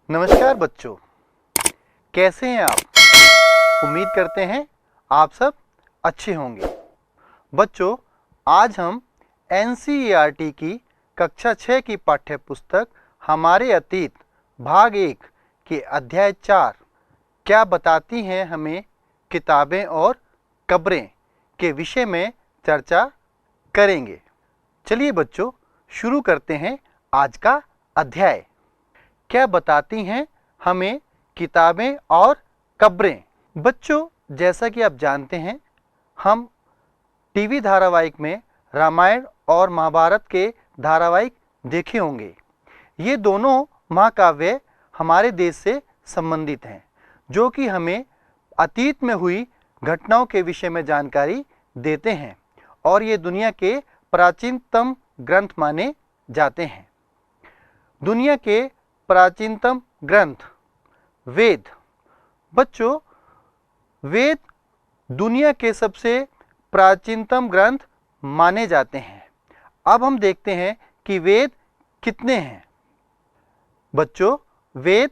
नमस्कार बच्चों, कैसे हैं आप? उम्मीद करते हैं आप सब अच्छे होंगे। बच्चों, आज हम NCERT की कक्षा 6 की पाठ्य पुस्तक हमारे अतीत भाग 1 के अध्याय 4 क्या बताती हैं हमें किताबें और कब्रें के विषय में चर्चा करेंगे। चलिए बच्चों, शुरू करते हैं आज का अध्याय। क्या बताती हैं हमें किताबें और कब्रें? बच्चों, जैसा कि आप जानते हैं, हम टीवी धारावाहिक में रामायण और महाभारत के धारावाहिक देखे होंगे। ये दोनों महाकाव्य हमारे देश से संबंधित हैं, जो कि हमें अतीत में हुई घटनाओं के विषय में जानकारी देते हैं और ये दुनिया के प्राचीनतम ग्रंथ माने जाते हैं। दुनिया के प्राचीनतम ग्रंथ वेद। बच्चों, वेद दुनिया के सबसे प्राचीनतम ग्रंथ माने जाते हैं। अब हम देखते हैं कि वेद कितने हैं। बच्चों, वेद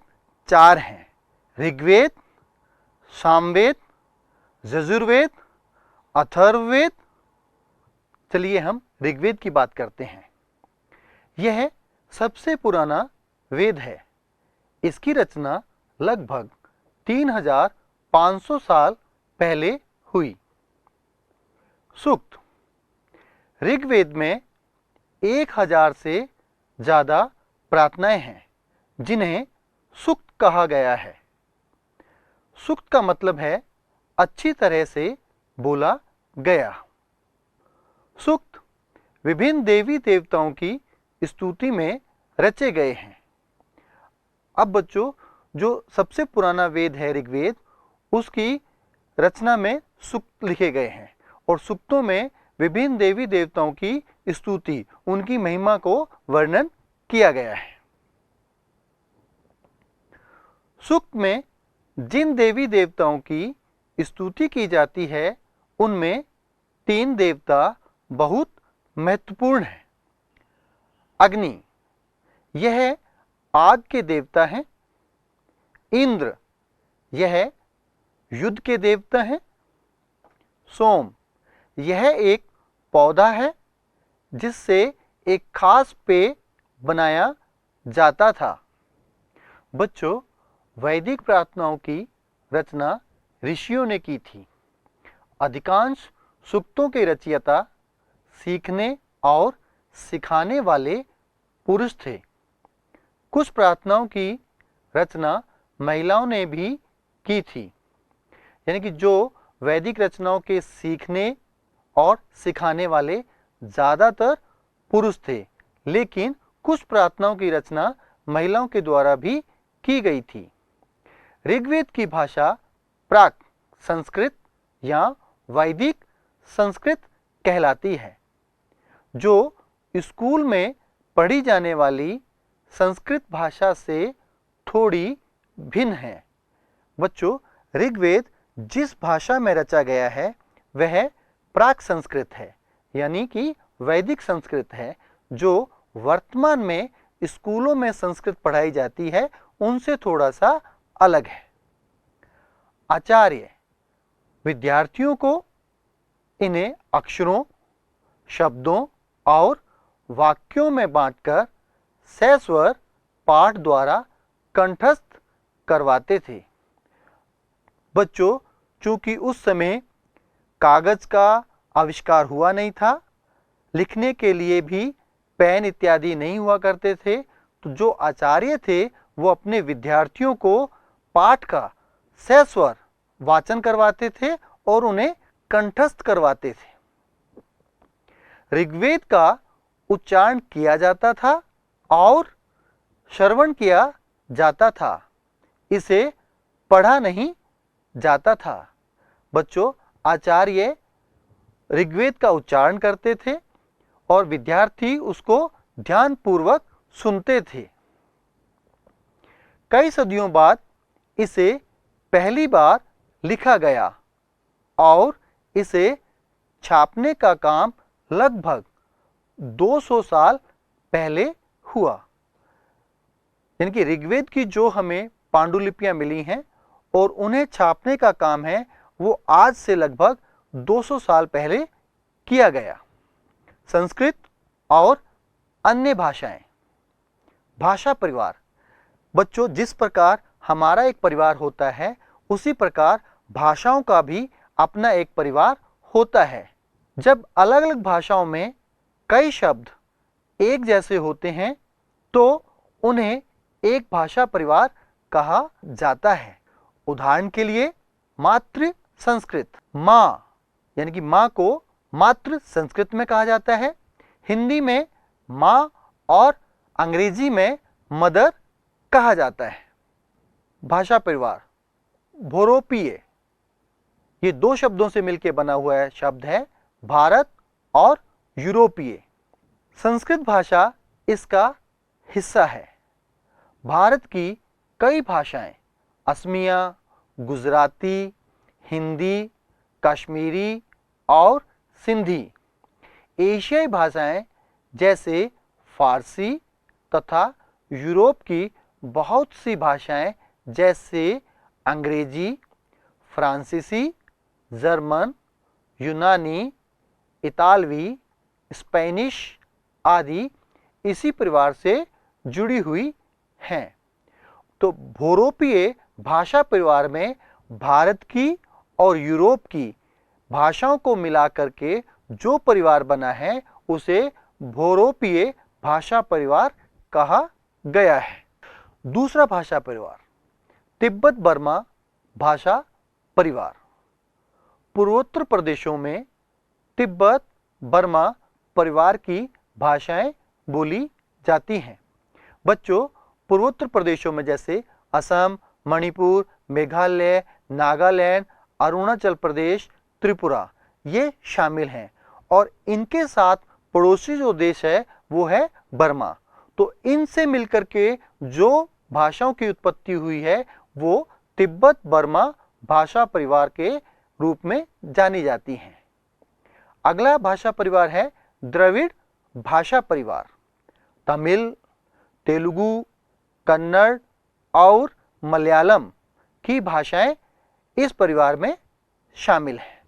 4 हैं: ऋग्वेद, सामवेद, यजुर्वेद, अथर्ववेद। चलिए हम ऋग्वेद की बात करते हैं। यह सबसे पुराना वेद है। इसकी रचना लगभग 3500 साल पहले हुई। सूक्त। ऋग्वेद में 1000 से ज़्यादा प्रार्थनाएं हैं, जिन्हें सूक्त कहा गया है। सूक्त का मतलब है अच्छी तरह से बोला गया। सूक्त विभिन्न देवी देवताओं की स्तुति में रचे गए हैं। अब बच्चों, जो सबसे पुराना वेद है ऋग्वेद, उसकी रचना में सूक्त लिखे गए हैं और सूक्तों में विभिन्न देवी देवताओं की स्तुति, उनकी महिमा को वर्णन किया गया है। सूक्त में जिन देवी देवताओं की स्तुति की जाती है, उनमें 3 देवता बहुत महत्वपूर्ण हैं। अग्नि, यह आग के देवता हैं। इंद्र, यह युद्ध के देवता हैं। सोम, यह एक पौधा है जिससे एक खास पेय बनाया जाता था। बच्चों, वैदिक प्रार्थनाओं की रचना ऋषियों ने की थी। अधिकांश सूक्तों के रचयिता सीखने और सिखाने वाले पुरुष थे। कुछ प्रार्थनाओं की रचना महिलाओं ने भी की थी, यानी कि जो वैदिक रचनाओं के सीखने और सिखाने वाले ज़्यादातर पुरुष थे, लेकिन कुछ प्रार्थनाओं की रचना महिलाओं के द्वारा भी की गई थी। ऋग्वेद की भाषा प्राक संस्कृत या वैदिक संस्कृत कहलाती है, जो स्कूल में पढ़ी जाने वाली संस्कृत भाषा से थोड़ी भिन्न है। बच्चों, ऋग्वेद जिस भाषा में रचा गया है वह प्राक संस्कृत है, यानी कि वैदिक संस्कृत है, जो वर्तमान में स्कूलों में संस्कृत पढ़ाई जाती है उनसे थोड़ा सा अलग है। आचार्य विद्यार्थियों को इन्हें अक्षरों, शब्दों और वाक्यों में बांटकर सस्वर पाठ द्वारा कंठस्थ करवाते थे। बच्चों, चूंकि उस समय कागज का आविष्कार हुआ नहीं था, लिखने के लिए भी पेन इत्यादि नहीं हुआ करते थे, तो जो आचार्य थे वो अपने विद्यार्थियों को पाठ का सस्वर वाचन करवाते थे और उन्हें कंठस्थ करवाते थे। ऋग्वेद का उच्चारण किया जाता था और श्रवण किया जाता था, इसे पढ़ा नहीं जाता था। बच्चों, आचार्य ऋग्वेद का उच्चारण करते थे और विद्यार्थी उसको ध्यानपूर्वक सुनते थे। कई सदियों बाद इसे पहली बार लिखा गया और इसे छापने का काम लगभग 200 साल पहले हुआ। यानी कि ऋग्वेद की जो हमें पांडुलिपियां मिली हैं और उन्हें छापने का काम है वो आज से लगभग 200 साल पहले किया गया। संस्कृत और अन्य भाषाएं। भाषा परिवार। बच्चों, जिस प्रकार हमारा एक परिवार होता है उसी प्रकार भाषाओं का भी अपना एक परिवार होता है। जब अलग अलग भाषाओं में कई शब्द एक जैसे होते हैं तो उन्हें एक भाषा परिवार कहा जाता है। उदाहरण के लिए मातृ संस्कृत, माँ यानी कि माँ को मातृ संस्कृत में कहा जाता है। हिंदी में माँ और अंग्रेजी में मदर कहा जाता है। भाषा परिवार भोरोपीय, ये दो शब्दों से मिलकर बना हुआ है शब्द है, भारत और यूरोपीय। संस्कृत भाषा इसका हिस्सा है। भारत की कई भाषाएं असमिया, गुजराती, हिंदी, कश्मीरी और सिंधी, एशियाई भाषाएं जैसे फारसी तथा यूरोप की बहुत सी भाषाएं जैसे अंग्रेजी, फ्रांसीसी, जर्मन, यूनानी, इतालवी, स्पेनिश आदि इसी परिवार से जुड़ी हुई हैं। तो भोरोपीय भाषा परिवार में भारत की और यूरोप की भाषाओं को मिलाकर के जो परिवार बना है उसे भोरोपीय भाषा परिवार कहा गया है। दूसरा भाषा परिवार तिब्बत बर्मा भाषा परिवार। पूर्वोत्तर प्रदेशों में तिब्बत बर्मा परिवार की भाषाएं बोली जाती हैं। बच्चों, पूर्वोत्तर प्रदेशों में जैसे असम, मणिपुर, मेघालय, नागालैंड, अरुणाचल प्रदेश, त्रिपुरा ये शामिल हैं और इनके साथ पड़ोसी जो देश है वो है बर्मा। तो इनसे मिलकर के जो भाषाओं की उत्पत्ति हुई है वो तिब्बत बर्मा भाषा परिवार के रूप में जानी जाती हैं। अगला भाषा परिवार है द्रविड़ भाषा परिवार। तमिल, तेलुगु, कन्नड़ और मलयालम की भाषाएं इस परिवार में शामिल हैं।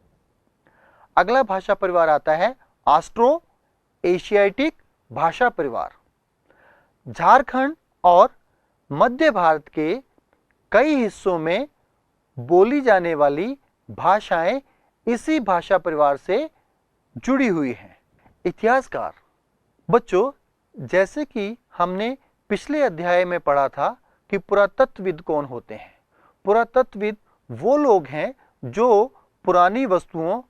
अगला भाषा परिवार आता है ऑस्ट्रो एशियाटिक भाषा परिवार। झारखंड और मध्य भारत के कई हिस्सों में बोली जाने वाली भाषाएं इसी भाषा परिवार से जुड़ी हुई हैं। इतिहासकार। बच्चों, जैसे कि हमने पिछले अध्याय में पढ़ा था कि पुरातत्वविद कौन होते हैं। पुरातत्वविद वो लोग हैं जो पुरानी वस्तुओं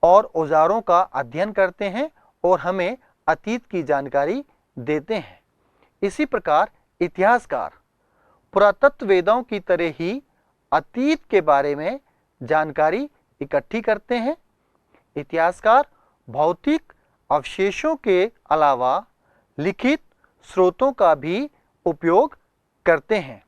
और औजारों का अध्ययन करते हैं और हमें अतीत की जानकारी देते हैं। इसी प्रकार इतिहासकार पुरातत्ववेदाओं की तरह ही अतीत के बारे में जानकारी इकट्ठी करते हैं। इतिहासकार भौतिक अवशेषों के अलावा लिखित स्रोतों का भी उपयोग करते हैं।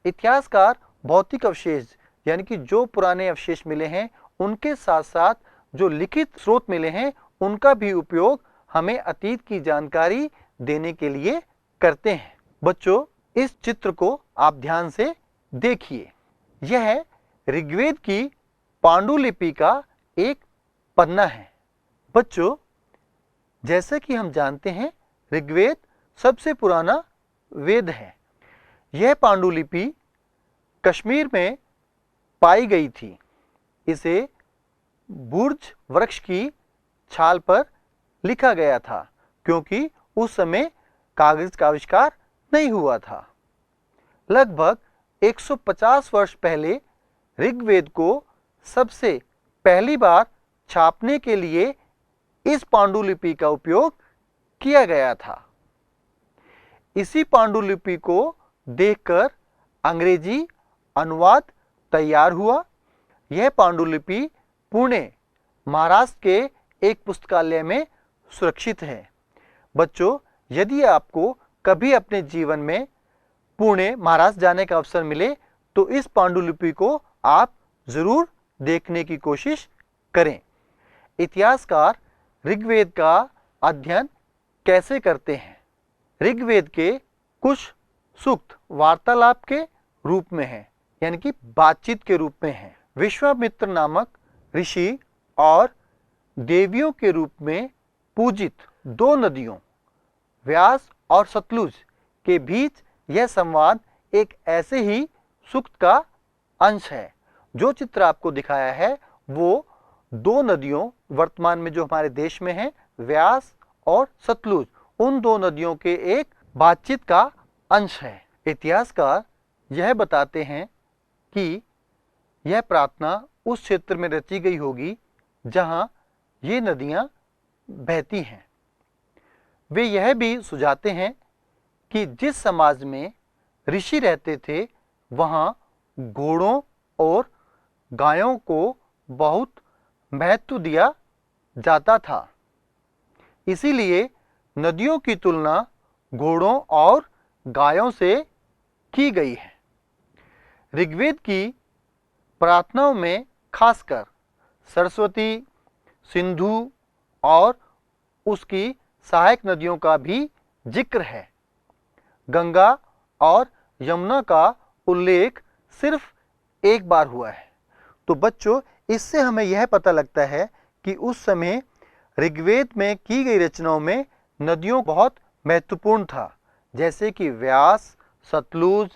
इतिहासकार भौतिक अवशेष यानी कि जो पुराने अवशेष मिले हैं उनके साथ साथ जो लिखित स्रोत मिले हैं उनका भी उपयोग हमें अतीत की जानकारी देने के लिए करते हैं। बच्चों, इस चित्र को आप ध्यान से देखिए। यह ऋग्वेद की पांडुलिपि का एक पन्ना है। बच्चों, जैसे कि हम जानते हैं ऋग्वेद सबसे पुराना वेद है। यह पांडुलिपि कश्मीर में पाई गई थी। इसे बुर्ज वृक्ष की छाल पर लिखा गया था क्योंकि उस समय कागज का आविष्कार नहीं हुआ था। लगभग 150 वर्ष पहले ऋग्वेद को सबसे पहली बार छापने के लिए इस पांडुलिपि का उपयोग किया गया था। इसी पांडुलिपि को देखकर अंग्रेजी अनुवाद तैयार हुआ। यह पांडुलिपि पुणे, महाराष्ट्र के एक पुस्तकालय में सुरक्षित है। बच्चों, यदि आपको कभी अपने जीवन में पुणे, महाराष्ट्र जाने का अवसर मिले तो इस पांडुलिपि को आप जरूर देखने की कोशिश करें। इतिहासकार ऋग्वेद का अध्ययन कैसे करते हैं? ऋग्वेद के कुछ सूक्त वार्तालाप के रूप में है, यानी कि बातचीत के रूप में है। विश्वामित्र नामक ऋषि और देवियों के रूप में पूजित दो नदियों व्यास और सतलुज के बीच यह संवाद एक ऐसे ही सूक्त का अंश है। जो चित्र आपको दिखाया है वो दो नदियों वर्तमान में जो हमारे देश में है, व्यास और सतलुज, उन दो नदियों के एक बातचीत का अंश है। इतिहासकार यह बताते हैं कि यह प्रार्थना उस क्षेत्र में रची गई होगी जहां ये नदियां बहती हैं। वे यह भी सुझाते हैं कि जिस समाज में ऋषि रहते थे वहां घोड़ों और गायों को बहुत महत्व दिया जाता था, इसीलिए नदियों की तुलना घोड़ों और गायों से की गई है। ऋग्वेद की प्रार्थनाओं में खासकर सरस्वती, सिंधु और उसकी सहायक नदियों का भी जिक्र है। गंगा और यमुना का उल्लेख सिर्फ एक बार हुआ है। तो बच्चों, इससे हमें यह पता लगता है कि उस समय ऋग्वेद में की गई रचनाओं में नदियों बहुत महत्वपूर्ण था, जैसे कि व्यास, सतलुज,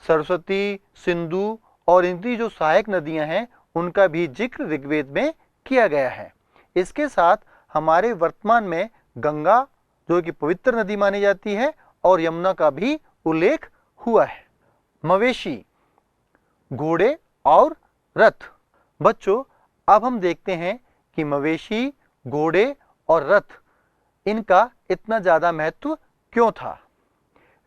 सरस्वती, सिंधु और इनकी जो सहायक नदियां हैं उनका भी जिक्र ऋग्वेद में किया गया है। इसके साथ हमारे वर्तमान में गंगा जो कि पवित्र नदी मानी जाती है और यमुना का भी उल्लेख हुआ है। मवेशी, घोड़े और रथ। बच्चों, अब हम देखते हैं कि मवेशी, घोड़े और रथ इनका इतना ज़्यादा महत्व क्यों था।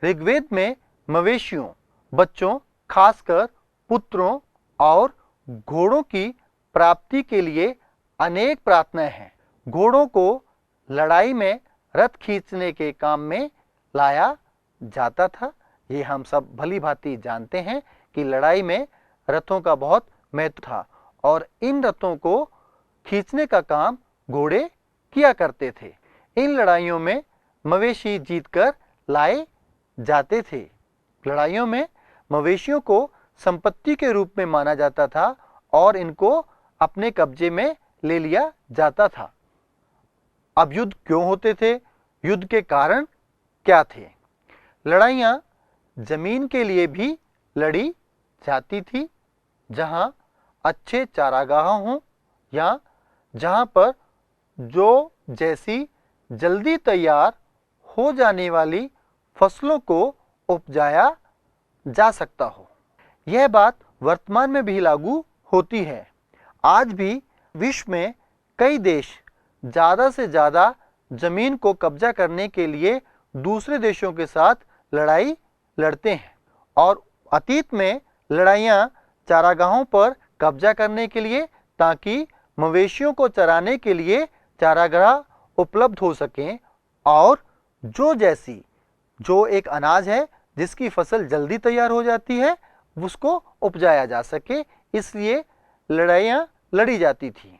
ऋग्वेद में मवेशियों, बच्चों, खासकर पुत्रों और घोड़ों की प्राप्ति के लिए अनेक प्रार्थनाएं हैं। घोड़ों को लड़ाई में रथ खींचने के काम में लाया जाता था। ये हम सब भली भांति जानते हैं कि लड़ाई में रथों का बहुत महत्व था और इन रथों को खींचने का काम घोड़े किया करते थे। इन लड़ाइयों में मवेशी जीतकर लाए जाते थे। लड़ाइयों में मवेशियों को संपत्ति के रूप में माना जाता था और इनको अपने कब्जे में ले लिया जाता था। अब युद्ध क्यों होते थे? युद्ध के कारण क्या थे? लड़ाइयाँ जमीन के लिए भी लड़ी जाती थी, जहाँ अच्छे चारागाह हों या जहाँ पर जो जैसी जल्दी तैयार हो जाने वाली फसलों को उपजाया जा सकता हो। यह बात वर्तमान में भी लागू होती है। आज भी विश्व में कई देश ज़्यादा से ज़्यादा जमीन को कब्जा करने के लिए दूसरे देशों के साथ लड़ाई लड़ते हैं और अतीत में लड़ाइयाँ चारागाहों पर कब्जा करने के लिए, ताकि मवेशियों को चराने के लिए चारागाह उपलब्ध हो सकें और जो एक अनाज है जिसकी फसल जल्दी तैयार हो जाती है उसको उपजाया जा सके, इसलिए लड़ाइयाँ लड़ी जाती थी।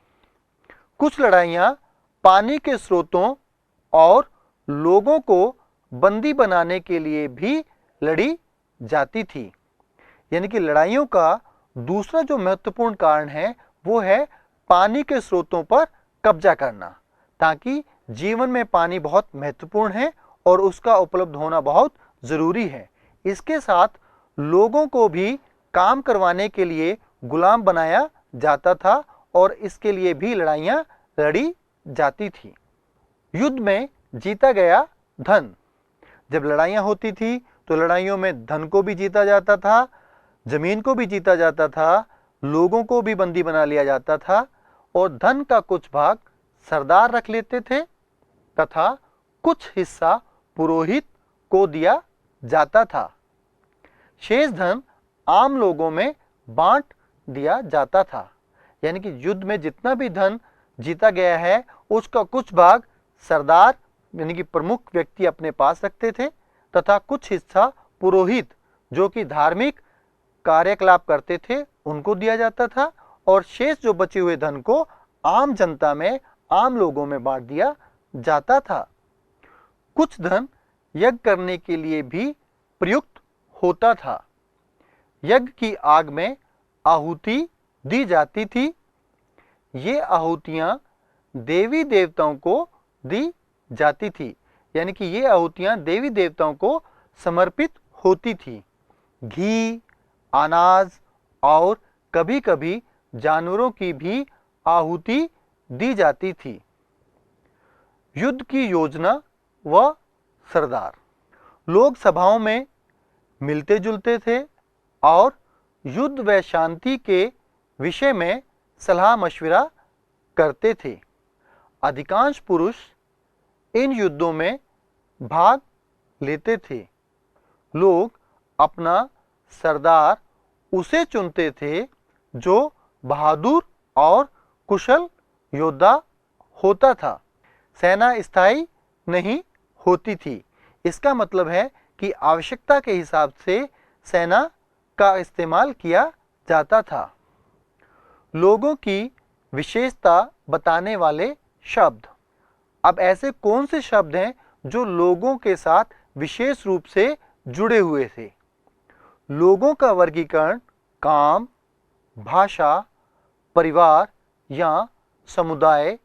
कुछ लड़ाइयाँ पानी के स्रोतों और लोगों को बंदी बनाने के लिए भी लड़ी जाती थी। यानी कि लड़ाइयों का दूसरा जो महत्वपूर्ण कारण है वो है पानी के स्रोतों पर कब्जा करना, ताकि जीवन में पानी बहुत महत्वपूर्ण है और उसका उपलब्ध होना बहुत ज़रूरी है। इसके साथ लोगों को भी काम करवाने के लिए गुलाम बनाया जाता था और इसके लिए भी लड़ाइयाँ लड़ी जाती थी। युद्ध में जीता गया धन। जब लड़ाइयाँ होती थी तो लड़ाइयों में धन को भी जीता जाता था, जमीन को भी जीता जाता था, लोगों को भी बंदी बना लिया जाता था और धन का कुछ भाग सरदार रख लेते थे तथा कुछ हिस्सा पुरोहित को दिया जाता था। शेष धन आम लोगों में बांट दिया जाता था। यानी कि युद्ध में जितना भी धन जीता गया है उसका कुछ भाग सरदार यानी कि प्रमुख व्यक्ति अपने पास रखते थे तथा कुछ हिस्सा पुरोहित जो कि धार्मिक कार्यकलाप करते थे उनको दिया जाता था और शेष जो बचे हुए धन को आम जनता में, आम लोगों में बांट दिया जाता था। कुछ धन यज्ञ करने के लिए भी प्रयुक्त होता था। यज्ञ की आग में आहुति दी जाती थी। ये आहुतियाँ देवी देवताओं को दी जाती थी, यानी कि ये आहुतियाँ देवी देवताओं को समर्पित होती थी। घी, अनाज और कभी कभी जानवरों की भी आहुति दी जाती थी। युद्ध की योजना व सरदार। लोग सभाओं में मिलते जुलते थे और युद्ध व शांति के विषय में सलाह मशविरा करते थे। अधिकांश पुरुष इन युद्धों में भाग लेते थे। लोग अपना सरदार उसे चुनते थे जो बहादुर और कुशल योद्धा होता था। सेना स्थायी नहीं होती थी। इसका मतलब है कि आवश्यकता के हिसाब से सेना का इस्तेमाल किया जाता था। लोगों की विशेषता बताने वाले शब्द। अब ऐसे कौन से शब्द हैं जो लोगों के साथ विशेष रूप से जुड़े हुए थे? लोगों का वर्गीकरण काम, भाषा, परिवार या समुदाय,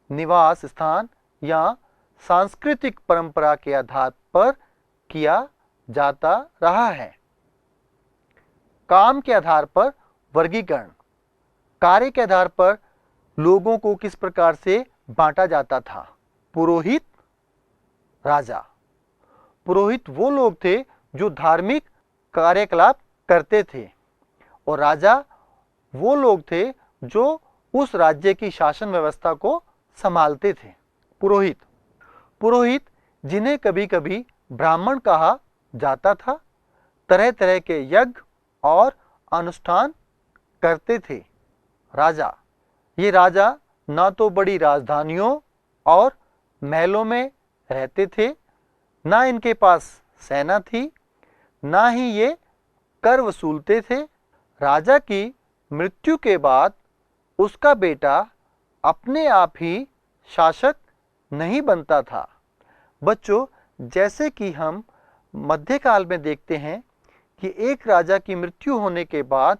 निवास स्थान या सांस्कृतिक परंपरा के आधार पर किया जाता रहा है। काम के आधार पर वर्गीकरण। कार्य के आधार पर लोगों को किस प्रकार से बांटा जाता था? पुरोहित, राजा। पुरोहित वो लोग थे जो धार्मिक कार्यकलाप करते थे और राजा वो लोग थे जो उस राज्य की शासन व्यवस्था को संभालते थे। पुरोहित पुरोहित जिन्हें कभी कभी ब्राह्मण कहा जाता था, तरह तरह के यज्ञ और अनुष्ठान करते थे। राजा, ये राजा ना तो बड़ी राजधानियों और महलों में रहते थे, ना इनके पास सेना थी, ना ही ये कर वसूलते थे। राजा की मृत्यु के बाद उसका बेटा अपने आप ही शासक नहीं बनता था। बच्चों, जैसे कि हम मध्यकाल में देखते हैं कि एक राजा की मृत्यु होने के बाद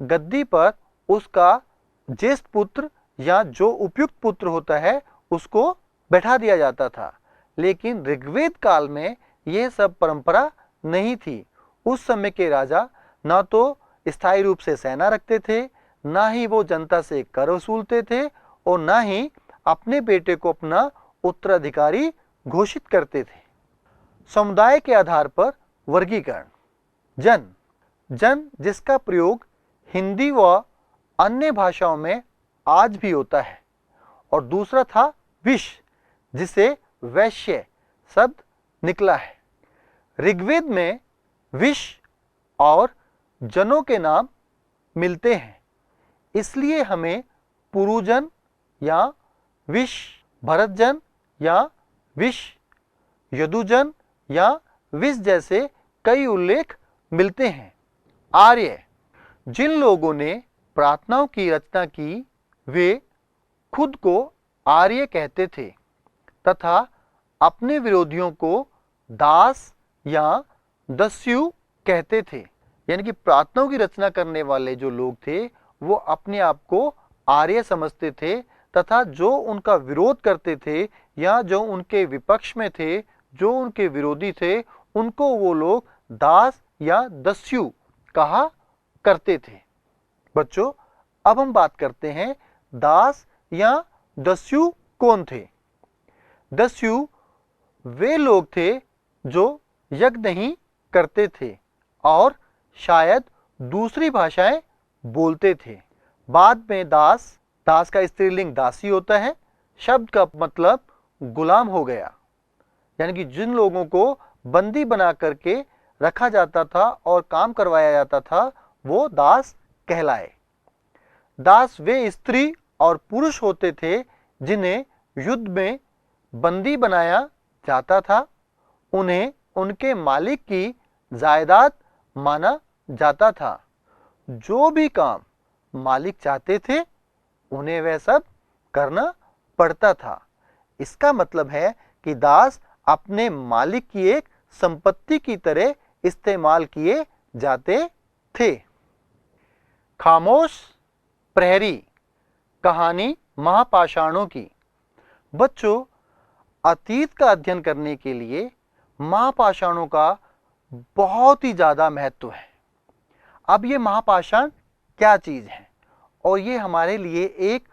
गद्दी पर उसका ज्येष्ठ पुत्र या जो उपयुक्त पुत्र होता है उसको बैठा दिया जाता था। लेकिन ऋग्वेद काल में यह सब परंपरा नहीं थी। उस समय के राजा ना तो स्थायी रूप से सेना रखते थे, ना ही वो जनता से कर वसूलते थे और ना ही अपने बेटे को अपना उत्तराधिकारी घोषित करते थे। समुदाय के आधार पर वर्गीकरण। जन, जन जिसका प्रयोग हिंदी व अन्य भाषाओं में आज भी होता है। और दूसरा था विश्व, जिसे वैश्य शब्द निकला है। ऋग्वेद में विश्व और जनों के नाम मिलते हैं, इसलिए हमें पुरुजन या विश्व, भरतजन या विश्व, यदुजन या विश्व जैसे कई उल्लेख मिलते हैं। आर्य, जिन लोगों ने प्रार्थनाओं की रचना की वे खुद को आर्य कहते थे तथा अपने विरोधियों को दास या दस्यु कहते थे। यानी कि प्रार्थनाओं की रचना करने वाले जो लोग थे वो अपने आप को आर्य समझते थे तथा जो उनका विरोध करते थे या जो उनके विपक्ष में थे, जो उनके विरोधी थे, उनको वो लोग दास या दस्यु कहा करते थे। बच्चों, अब हम बात करते हैं दास या दस्यु कौन थे। दस्यु वे लोग थे जो यज्ञ नहीं करते थे और शायद दूसरी भाषाएं बोलते थे। बाद में दास, दास का स्त्रीलिंग दासी होता है, शब्द का मतलब गुलाम हो गया। यानी कि जिन लोगों को बंदी बना करके रखा जाता था और काम करवाया जाता था वो दास कहलाए। दास वे स्त्री और पुरुष होते थे जिन्हें युद्ध में बंदी बनाया जाता था। उन्हें उनके मालिक की जायदाद माना जाता था। जो भी काम मालिक चाहते थे उन्हें वह सब करना पड़ता था। इसका मतलब है कि दास अपने मालिक की एक संपत्ति की तरह इस्तेमाल किए जाते थे। खामोश प्रहरी, कहानी महापाषाणों की। बच्चों, अतीत का अध्ययन करने के लिए महापाषाणों का बहुत ही ज़्यादा महत्व है। अब ये महापाषाण क्या चीज़ है और ये हमारे लिए एक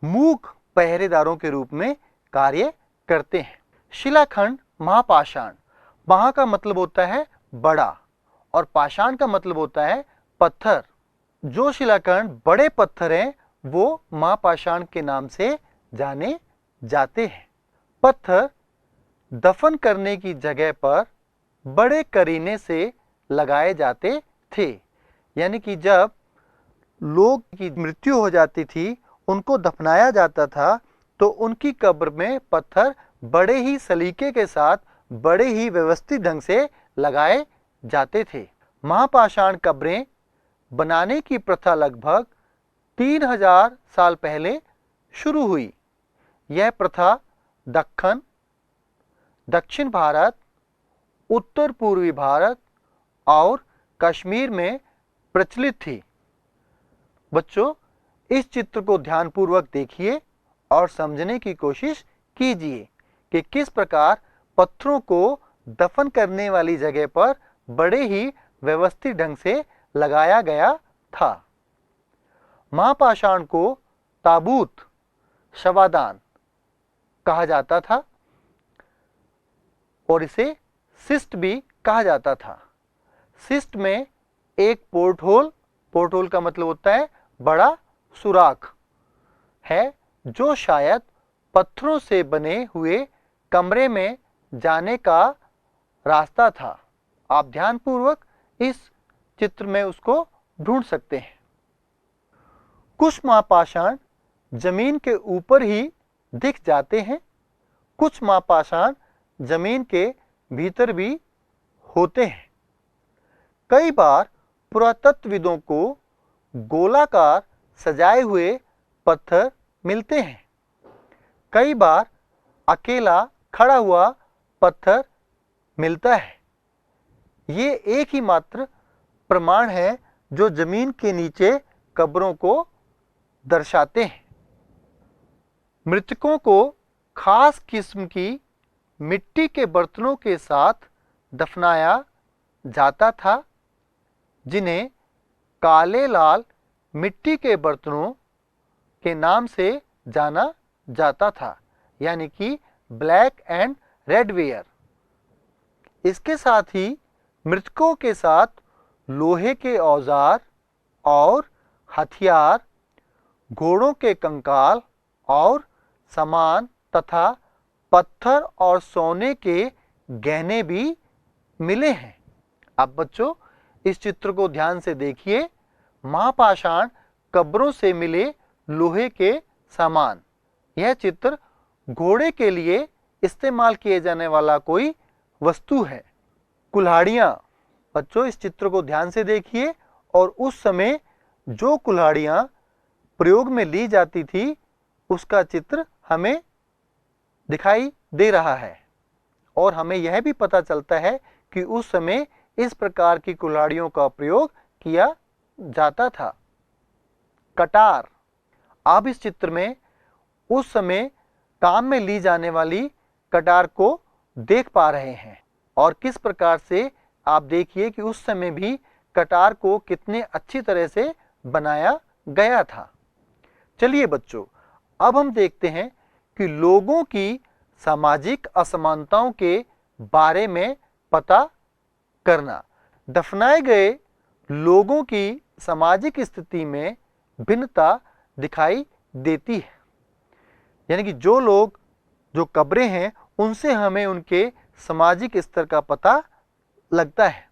मूक पहरेदारों के रूप में कार्य करते हैं। शिलाखंड, महापाषाण, महा का मतलब होता है बड़ा और पाषाण का मतलब होता है पत्थर। जो शिलाखंड बड़े पत्थर हैं वो महापाषाण के नाम से जाने जाते हैं। पत्थर दफन करने की जगह पर बड़े करीने से लगाए जाते थे, यानी कि जब लोग की मृत्यु हो जाती थी, उनको दफनाया जाता था, तो उनकी कब्र में पत्थर बड़े ही सलीके के साथ, बड़े ही व्यवस्थित ढंग से लगाए जाते थे। महापाषाण कब्रें बनाने की प्रथा लगभग 3000 साल पहले शुरू हुई। यह प्रथा दक्कन, दक्षिण भारत, उत्तर पूर्वी भारत और कश्मीर में प्रचलित थी। बच्चों, इस चित्र को ध्यानपूर्वक देखिए और समझने की कोशिश कीजिए कि किस प्रकार पत्थरों को दफन करने वाली जगह पर बड़े ही व्यवस्थित ढंग से लगाया गया था। महापाषाण को ताबूत, शवादान कहा जाता था और इसे सिस्ट भी कहा जाता था। सिस्ट में एक पोर्ट होल का मतलब होता है बड़ा सुराख है, जो शायद पत्थरों से बने हुए कमरे में जाने का रास्ता था। आप ध्यानपूर्वक इस चित्र में उसको ढूंढ सकते हैं। कुछ महापाषाण जमीन के ऊपर ही दिख जाते हैं, कुछ महापाषाण जमीन के भीतर भी होते हैं। कई बार पुरातत्वविदों को गोलाकार सजाए हुए पत्थर मिलते हैं। कई बार अकेला खड़ा हुआ पत्थर मिलता है। ये एक ही मात्र प्रमाण है जो जमीन के नीचे कब्रों को दर्शाते हैं। मृतकों को खास किस्म की मिट्टी के बर्तनों के साथ दफनाया जाता था, जिन्हें काले लाल मिट्टी के बर्तनों के नाम से जाना जाता था, यानी कि ब्लैक एंड रेड वेयर। इसके साथ ही मृतकों के साथ लोहे के औजार और हथियार, घोड़ों के कंकाल और सामान तथा पत्थर और सोने के गहने भी मिले हैं। अब बच्चों, इस चित्र को ध्यान से देखिए। महापाषाण कब्रों से मिले लोहे के सामान। यह चित्र घोड़े के लिए इस्तेमाल किए जाने वाला कोई वस्तु है। कुल्हाड़ियाँ। बच्चों, इस चित्र को ध्यान से देखिए और उस समय जो कुल्हाड़ियाँ प्रयोग में ली जाती थी उसका चित्र हमें दिखाई दे रहा है और हमें यह भी पता चलता है कि उस समय इस प्रकार की कुल्हाड़ियों का प्रयोग किया जाता था। कटार। आप इस चित्र में उस समय काम में ली जाने वाली कटार को देख पा रहे हैं और किस प्रकार से आप देखिए कि उस समय भी कटार को कितने अच्छी तरह से बनाया गया था। चलिए बच्चों, अब हम देखते हैं कि लोगों की सामाजिक असमानताओं के बारे में पता करना। दफनाए गए लोगों की सामाजिक स्थिति में भिन्नता दिखाई देती है, यानी कि जो लोग, जो कब्रें हैं, उनसे हमें उनके सामाजिक स्तर का पता लगता है।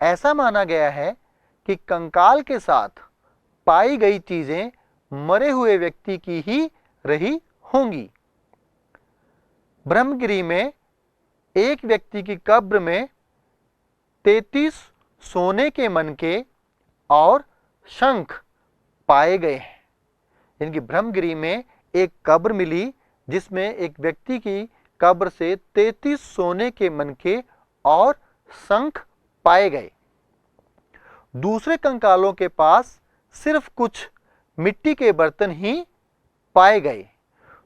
ऐसा माना गया है कि कंकाल के साथ पाई गई चीजें मरे हुए व्यक्ति की ही रही होंगी। ब्रह्मगिरी में एक व्यक्ति की कब्र में 33 सोने के मनके और शंख पाए गए हैं। इनकी ब्रह्मगिरी में एक कब्र मिली जिसमें एक व्यक्ति की कब्र से 33 सोने के मनके और शंख पाए गए। दूसरे कंकालों के पास सिर्फ कुछ मिट्टी के बर्तन ही पाए गए।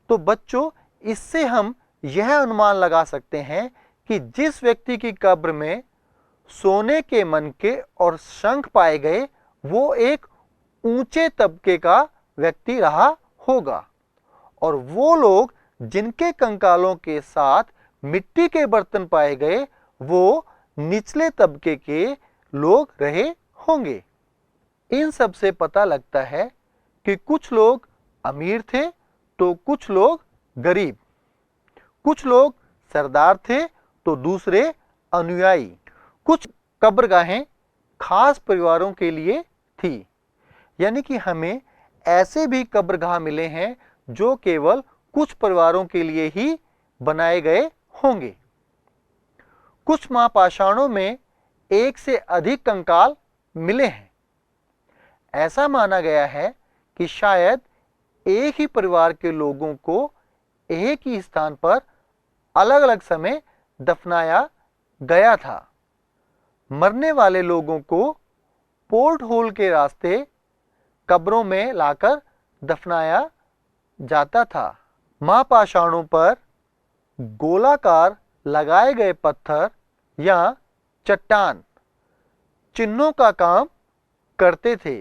तो बच्चों, इससे हम यह अनुमान लगा सकते हैं कि जिस व्यक्ति की कब्र में सोने के मनके और शंख पाए गए वो एक ऊंचे तबके का व्यक्ति रहा होगा, और वो लोग जिनके कंकालों के साथ मिट्टी के बर्तन पाए गए वो निचले तबके के लोग रहे होंगे। इन सब से पता लगता है कि कुछ लोग अमीर थे तो कुछ लोग गरीब, कुछ लोग सरदार थे तो दूसरे अनुयायी। कुछ कब्रगाहें खास परिवारों के लिए थी, यानी कि हमें ऐसे भी कब्रगाह मिले हैं जो केवल कुछ परिवारों के लिए ही बनाए गए होंगे। कुछ महापाषाणों में एक से अधिक कंकाल मिले हैं। ऐसा माना गया है कि शायद एक ही परिवार के लोगों को एक ही स्थान पर अलग अलग समय दफनाया गया था। मरने वाले लोगों को पोर्ट होल के रास्ते कब्रों में लाकर दफनाया जाता था। महापाषाणों पर गोलाकार लगाए गए पत्थर या चट्टान चिन्हों का काम करते थे,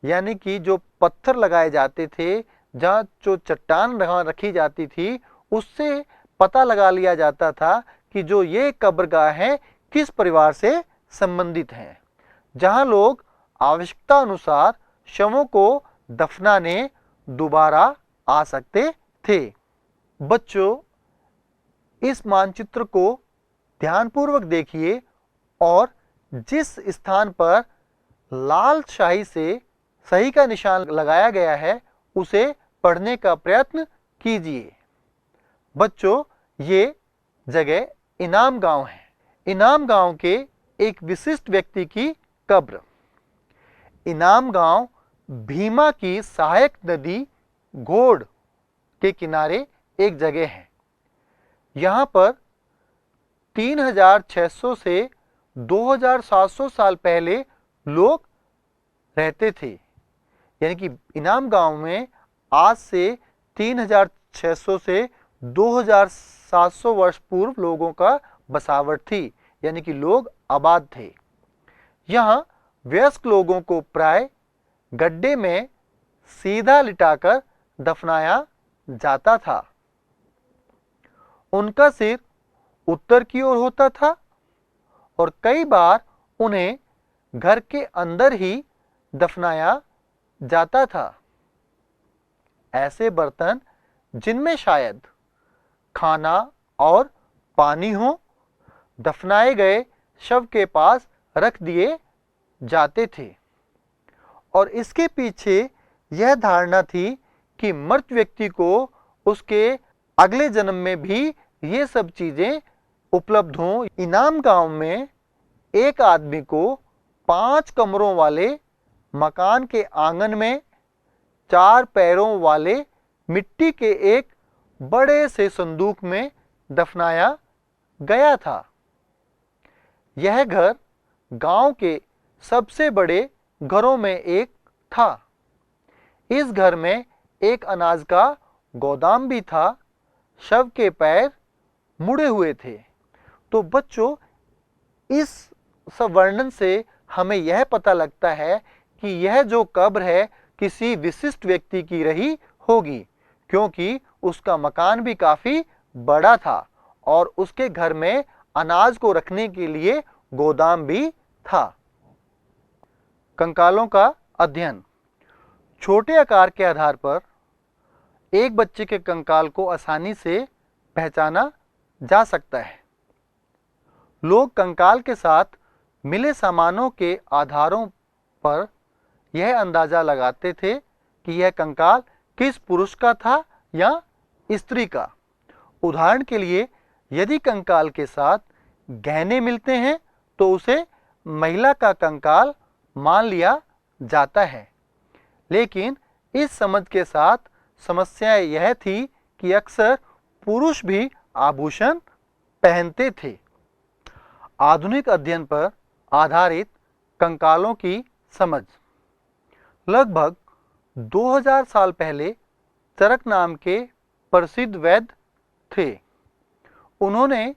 यानी कि जो पत्थर लगाए जाते थे, जहाँ जो चट्टान रखी जाती थी, उससे पता लगा लिया जाता था कि जो ये कब्रगाह है किस परिवार से संबंधित हैं, जहाँ लोग आवश्यकता अनुसार शवों को दफनाने दोबारा आ सकते थे। बच्चों, इस मानचित्र को ध्यानपूर्वक देखिए और जिस स्थान पर लाल स्याही से सही का निशान लगाया गया है उसे पढ़ने का प्रयत्न कीजिए। बच्चों, ये जगह इनाम गांव है। इनाम गांव के एक विशिष्ट व्यक्ति की कब्र। इनाम गांव भीमा की सहायक नदी घोड़ के किनारे एक जगह है। यहाँ पर 3600 से 2700 साल पहले लोग रहते थे, यानी कि इनाम गांव में आज से 3600 से 2700 वर्ष पूर्व लोगों का बसावट थी, यानी कि लोग आबाद थे। यहाँ वयस्क लोगों को प्राय गड्ढे में सीधा लिटाकर दफनाया जाता था। उनका सिर उत्तर की ओर होता था और कई बार उन्हें घर के अंदर ही दफनाया जाता था। ऐसे बर्तन जिनमें शायद खाना और पानी हो, दफनाए गए शव के पास रख दिए जाते थे, और इसके पीछे यह धारणा थी कि मृत व्यक्ति को उसके अगले जन्म में भी ये सब चीजें उपलब्ध हों। इनाम गांव में एक आदमी को 5 कमरों वाले मकान के आंगन में 4 पैरों वाले मिट्टी के एक बड़े से संदूक में दफनाया गया था। यह घर गांव के सबसे बड़े घरों में एक था। इस घर में एक अनाज का गोदाम भी था। शव के पैर मुड़े हुए थे। तो बच्चों, इस सब वर्णन से हमें यह पता लगता है कि यह जो कब्र है किसी विशिष्ट व्यक्ति की रही होगी, क्योंकि उसका मकान भी काफी बड़ा था और उसके घर में अनाज को रखने के लिए गोदाम भी था। कंकालों का अध्ययन। छोटे आकार के आधार पर एक बच्चे के कंकाल को आसानी से पहचाना जा सकता है। लोग कंकाल के साथ मिले सामानों के आधारों पर यह अंदाजा लगाते थे कि यह कंकाल किस पुरुष का था या स्त्री का। उदाहरण के लिए, यदि कंकाल के साथ गहने मिलते हैं तो उसे महिला का कंकाल मान लिया जाता है। लेकिन इस समझ के साथ समस्या यह थी कि अक्सर पुरुष भी आभूषण पहनते थे। आधुनिक अध्ययन पर आधारित कंकालों की समझ। लगभग 2000 साल पहले चरक नाम के प्रसिद्ध वैद्य थे। उन्होंने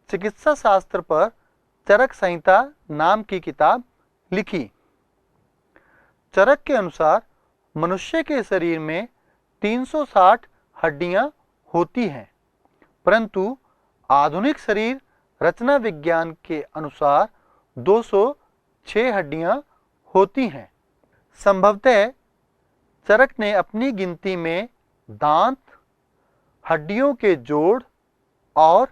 चिकित्सा शास्त्र पर चरक संहिता नाम की किताब लिखी। चरक के अनुसार मनुष्य के शरीर में 360 हड्डियां होती हैं, परंतु आधुनिक शरीर रचना विज्ञान के अनुसार 206 हड्डियां होती हैं। संभवतः चरक ने अपनी गिनती में दांत, हड्डियों के जोड़ और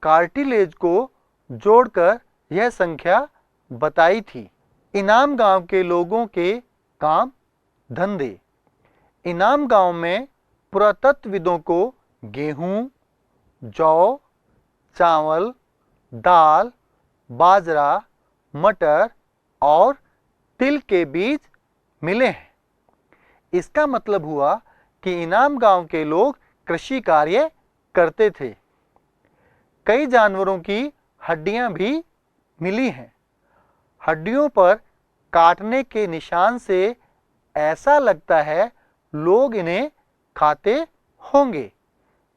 कार्टिलेज को जोड़कर यह संख्या बताई थी। इनाम गांव के लोगों के काम धंधे। इनाम गांव में पुरातत्वविदों को गेहूं, जौ, चावल, दाल, बाजरा, मटर और तिल के बीज मिले हैं। इसका मतलब हुआ कि इनाम गांव के लोग कृषि कार्य करते थे। कई जानवरों की हड्डियां भी मिली हैं। हड्डियों पर काटने के निशान से ऐसा लगता है लोग इन्हें खाते होंगे,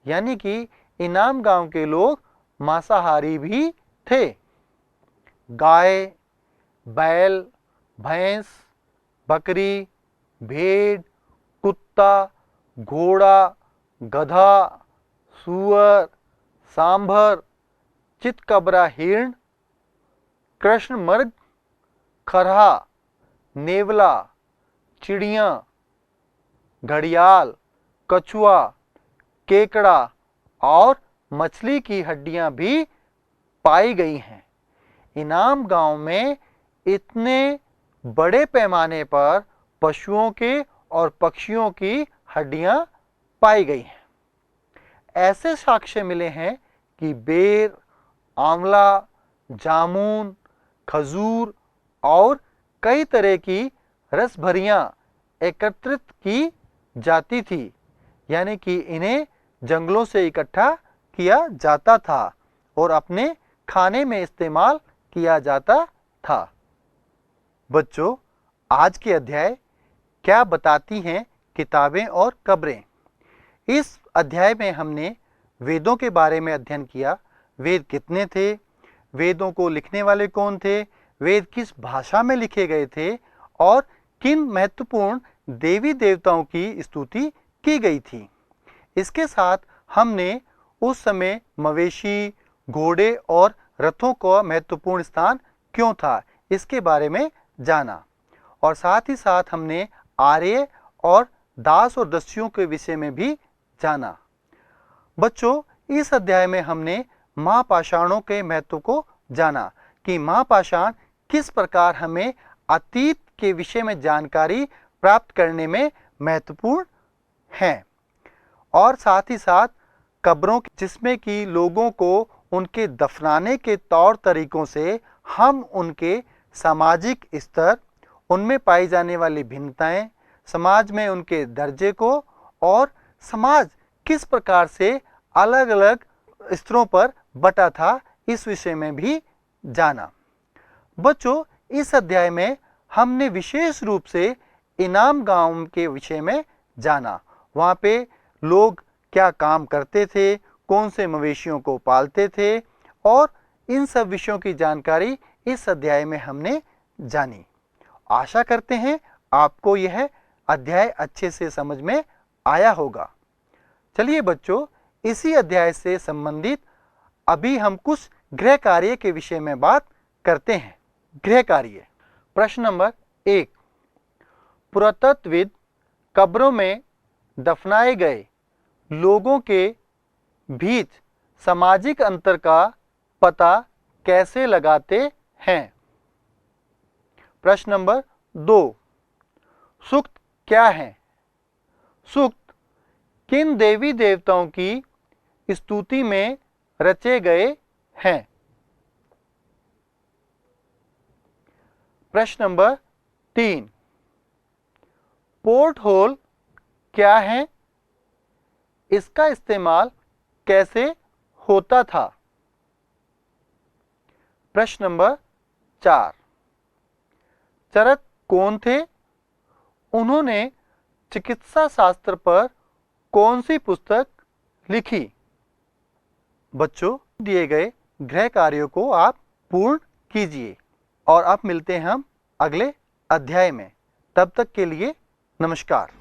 यानी कि इनाम गांव के लोग मांसाहारी भी थे। गाय, बैल, भैंस, बकरी, भेड़, कुत्ता, घोड़ा, गधा, सूअर, सांभर, चितकबरा हिरण, कृष्णमृग, खरहा, नेवला, चिड़िया, घड़ियाल, कछुआ, केकड़ा और मछली की हड्डियां भी पाई गई हैं। इनाम गांव में इतने बड़े पैमाने पर पशुओं के और पक्षियों की हड्डियां पाई गई हैं। ऐसे साक्ष्य मिले हैं कि बेर, आंवला, जामुन, खजूर और कई तरह की रस भरियां एकत्रित की जाती थी, यानी कि इन्हें जंगलों से इकट्ठा किया जाता था और अपने खाने में इस्तेमाल किया जाता था। बच्चों, आज के अध्याय क्या बताती हैं किताबें और कब्रें। इस अध्याय में हमने वेदों के बारे में अध्ययन किया। वेद कितने थे, वेदों को लिखने वाले कौन थे, वेद किस भाषा में लिखे गए थे और किन महत्वपूर्ण देवी देवताओं की स्तुति की गई थी। इसके साथ हमने उस समय मवेशी, घोड़े और रथों का महत्वपूर्ण स्थान क्यों था, इसके बारे में जाना और साथ ही साथ हमने आर्य और दास और दस्युओं के विषय में भी जाना। बच्चों, इस अध्याय में हमने महापाषाणों के महत्व को जाना कि महापाषाण किस प्रकार हमें अतीत के विषय में जानकारी प्राप्त करने में महत्वपूर्ण हैं, और साथ ही साथ कब्रों जिसमें कि लोगों को उनके दफनाने के तौर तरीकों से हम उनके सामाजिक स्तर, उनमें पाई जाने वाली भिन्नताएं, समाज में उनके दर्जे को और समाज किस प्रकार से अलग अलग स्तरों पर बटा था, इस विषय में भी जाना। बच्चों, इस अध्याय में हमने विशेष रूप से इनाम गांव के विषय में जाना। वहाँ पे लोग क्या काम करते थे, कौन से मवेशियों को पालते थे और इन सब विषयों की जानकारी इस अध्याय में हमने जानी। आशा करते हैं आपको यह अध्याय अच्छे से समझ में आया होगा। चलिए बच्चों, इसी अध्याय से संबंधित अभी हम कुछ गृह कार्य के विषय में बात करते हैं। गृह कार्य। प्रश्न नंबर 1, पुरातत्वविद कब्रों में दफनाए गए लोगों के बीच सामाजिक अंतर का पता कैसे लगाते हैं। प्रश्न नंबर 2, सूक्त क्या है। सूक्त किन देवी देवताओं की स्तुति में रचे गए हैं। प्रश्न नंबर 3, पोर्ट होल क्या है, इसका इस्तेमाल कैसे होता था। प्रश्न नंबर 4 चरक कौन थे? उन्होंने चिकित्सा शास्त्र पर कौन सी पुस्तक लिखी? बच्चों, दिए गए गृह कार्यों को आप पूर्ण कीजिए और अब मिलते हैं हम अगले अध्याय में। तब तक के लिए नमस्कार।